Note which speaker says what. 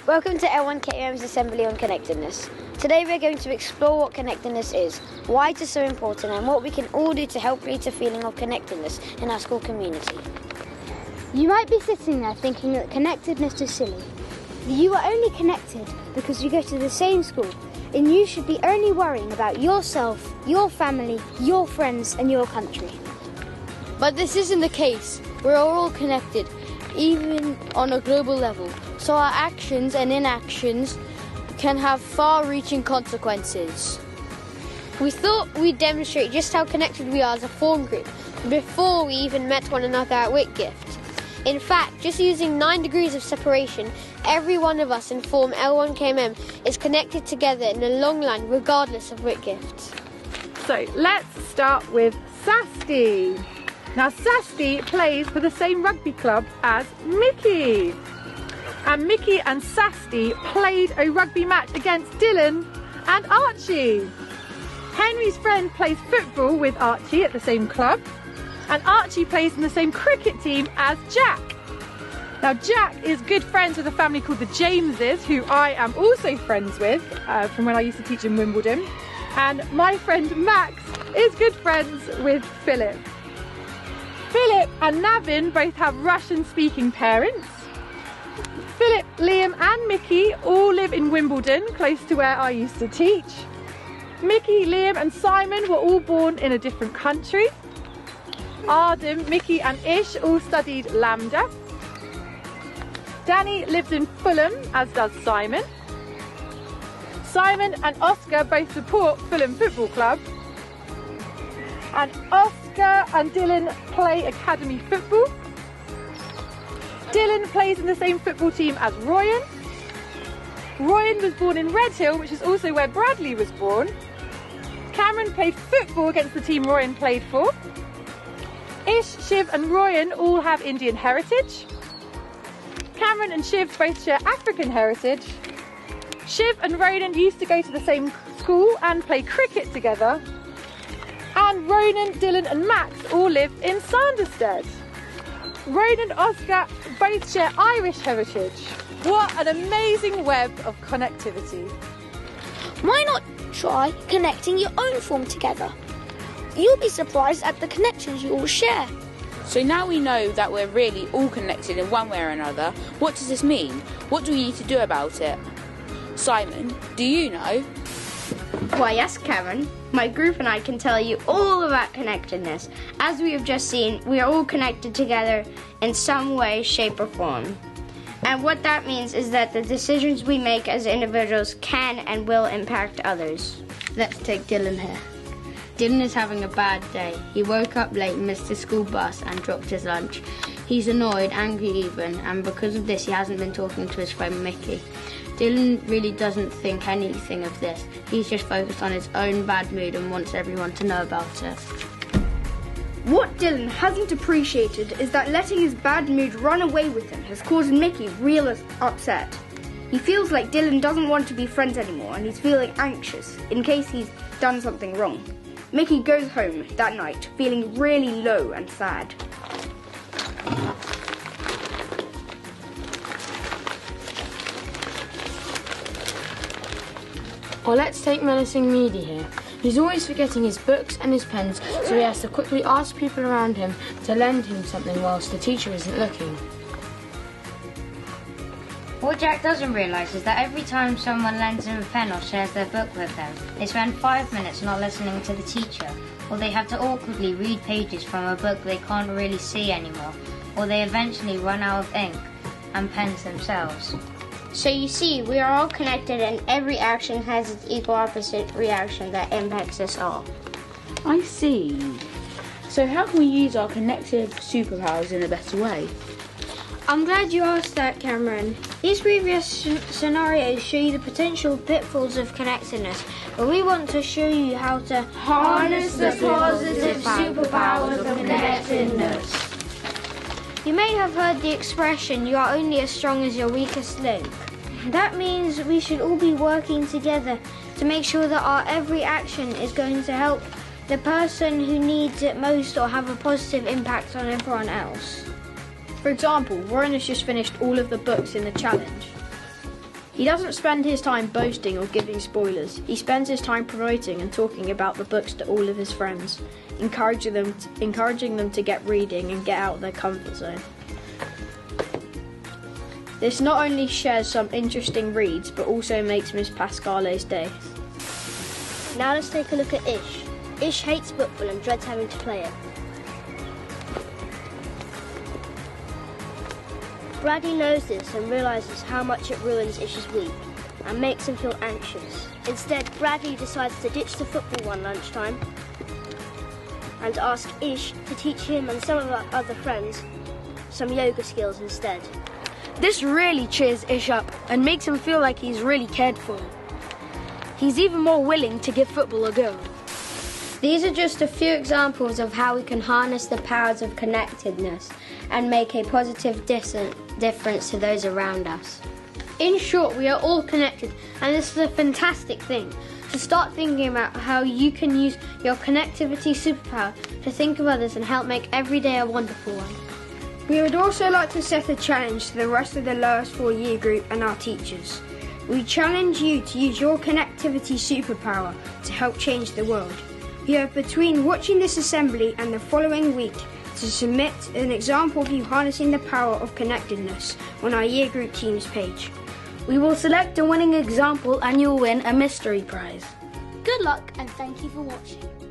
Speaker 1: Welcome to L1KM's Assembly on Connectedness. Today we're going to explore what connectedness is, why it is so important, and what we can all do to help create a feeling of connectedness in our school community.
Speaker 2: You might be sitting there thinking that connectedness is silly. You are only connected because you go to the same school, and you should be only worrying about yourself, your family, your friends, and your country.
Speaker 3: But this isn't the case. We're all connected, even on a global level, so our actions and inactions can have far-reaching consequences.
Speaker 4: We thought we'd demonstrate just how connected we are as a form group before we even met one another at Whitgift. In fact, just using 9 degrees of separation, every one of us in Form L1KM is connected together in a long line regardless of Whitgift.
Speaker 5: So let's start with Sasti. Now Sasti plays for the same rugby club as Mickey. And Mickey and Sasti played a rugby match against Dylan and Archie. Henry's friend plays football with Archie at the same club. And Archie plays in the same cricket team as Jack. Now Jack is good friends with a family called the Jameses, who I am also friends with from when I used to teach in Wimbledon. And my friend Max is good friends with Philip. Philip and Navin both have Russian-speaking parents. Philip, Liam and Mickey all live in Wimbledon, close to where I used to teach. Mickey, Liam and Simon were all born in a different country. Arden, Mickey and Ish all studied LAMDA. Danny lives in Fulham, as does Simon. Simon and Oscar both support Fulham Football Club. And Oscar and Dylan play academy football. Dylan plays in the same football team as Ryan. Ryan was born in Redhill, which is also where Bradley was born. Cameron played football against the team Ryan played for. Ish, Shiv and Ryan all have Indian heritage. Cameron and Shiv both share African heritage. Shiv and Ronan used to go to the same school and play cricket together. And Ronan, Dylan and Max all live in Sanderstead. Ronan and Oscar both share Irish heritage. What an amazing web of connectivity.
Speaker 1: Why not try connecting your own form together? You'll be surprised at the connections you all share.
Speaker 6: So now we know that we're really all connected in one way or another. What does this mean? What do we need to do about it? Simon, do you know?
Speaker 7: Why yes, Karen. My group and I can tell you all about connectedness. As we have just seen, we are all connected together in some way, shape or form. And what that means is that the decisions we make as individuals can and will impact others.
Speaker 2: Let's take Dylan here. Dylan is having a bad day. He woke up late, missed his school bus and dropped his lunch. He's annoyed, angry even, and because of this he hasn't been talking to his friend Mickey. Dylan really doesn't think anything of this. He's just focused on his own bad mood and wants everyone to know about it.
Speaker 8: What Dylan hasn't appreciated is that letting his bad mood run away with him has caused Mickey real upset. He feels like Dylan doesn't want to be friends anymore and he's feeling anxious in case he's done something wrong. Mickey goes home that night feeling really low and sad.
Speaker 9: Or let's take menacing Meady here. He's always forgetting his books and his pens, so he has to quickly ask people around him to lend him something whilst the teacher isn't looking.
Speaker 10: What Jack doesn't realise is that every time someone lends him a pen or shares their book with them, they spend 5 minutes not listening to the teacher, or they have to awkwardly read pages from a book they can't really see anymore, or they eventually run out of ink and pens themselves.
Speaker 7: So you see, we are all connected and every action has its equal opposite reaction that impacts us all.
Speaker 6: I see. So how can we use our connective superpowers in a better way?
Speaker 2: I'm glad you asked that, Cameron.
Speaker 4: These previous scenarios show you the potential pitfalls of connectedness, but we want to show you how to
Speaker 11: harness the positive superpowers of connectedness.
Speaker 4: You may have heard the expression, you are only as strong as your weakest link. That means we should all be working together to make sure that our every action is going to help the person who needs it most or have a positive impact on everyone else.
Speaker 8: For example, Warren has just finished all of the books in the challenge.
Speaker 12: He doesn't spend his time boasting or giving spoilers. He spends his time promoting and talking about the books to all of his friends, encouraging them to get reading and get out of their comfort zone. This not only shares some interesting reads, but also makes Miss Pascale's day.
Speaker 13: Now let's take a look at Ish. Ish hates football and dreads having to play it. Bradley knows this and realises how much it ruins Ish's week and makes him feel anxious. Instead, Bradley decides to ditch the football one lunchtime and ask Ish to teach him and some of our other friends some yoga skills instead.
Speaker 12: This really cheers Ish up and makes him feel like he's really cared for. He's even more willing to give football a go.
Speaker 2: These are just a few examples of how we can harness the powers of connectedness and make a positive difference to those around us.
Speaker 4: In short, we are all connected, and this is a fantastic thing. So start thinking about how you can use your connectivity superpower to think of others and help make every day a wonderful one.
Speaker 8: We would also like to set a challenge to the rest of the lowest 4 year group and our teachers. We challenge you to use your connectivity superpower to help change the world. You have between watching this assembly and the following week to submit an example of you harnessing the power of connectedness on our year group teams page.
Speaker 12: We will select a winning example and you'll win a mystery prize.
Speaker 13: Good luck and thank you for watching.